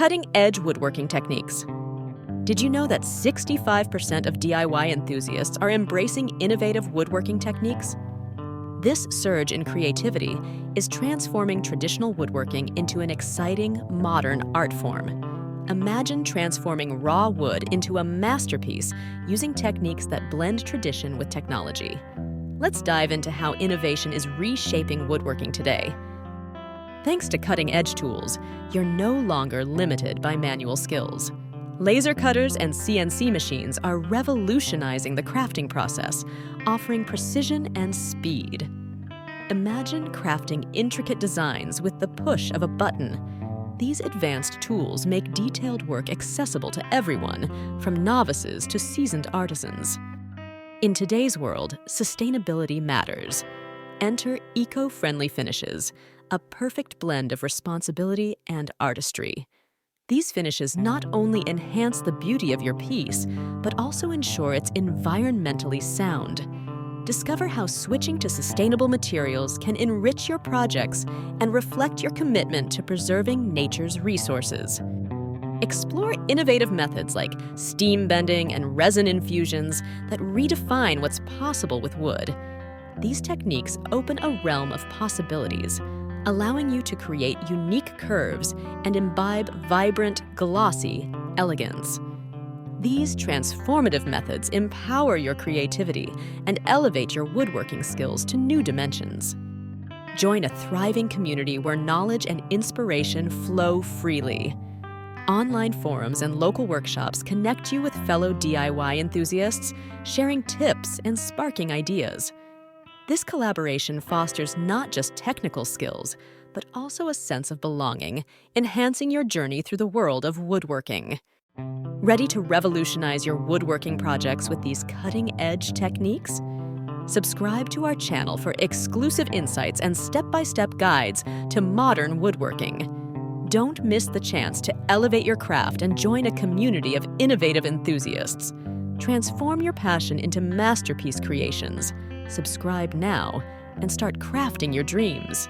Cutting-edge woodworking techniques. Did you know that 65% of DIY enthusiasts are embracing innovative woodworking techniques? This surge in creativity is transforming traditional woodworking into an exciting, modern art form. Imagine transforming raw wood into a masterpiece using techniques that blend tradition with technology. Let's dive into how innovation is reshaping woodworking today. Thanks to cutting-edge tools, you're no longer limited by manual skills. Laser cutters and CNC machines are revolutionizing the crafting process, offering precision and speed. Imagine crafting intricate designs with the push of a button. These advanced tools make detailed work accessible to everyone, from novices to seasoned artisans. In today's world, sustainability matters. Enter eco-friendly finishes, a perfect blend of responsibility and artistry. These finishes not only enhance the beauty of your piece, but also ensure it's environmentally sound. Discover how switching to sustainable materials can enrich your projects and reflect your commitment to preserving nature's resources. Explore innovative methods like steam bending and resin infusions that redefine what's possible with wood. These techniques open a realm of possibilities, allowing you to create unique curves and imbibe vibrant, glossy elegance. These transformative methods empower your creativity and elevate your woodworking skills to new dimensions. Join a thriving community where knowledge and inspiration flow freely. Online forums and local workshops connect you with fellow DIY enthusiasts, sharing tips and sparking ideas. This collaboration fosters not just technical skills, but also a sense of belonging, enhancing your journey through the world of woodworking. Ready to revolutionize your woodworking projects with these cutting-edge techniques? Subscribe to our channel for exclusive insights and step-by-step guides to modern woodworking. Don't miss the chance to elevate your craft and join a community of innovative enthusiasts. Transform your passion into masterpiece creations. Subscribe now and start crafting your dreams.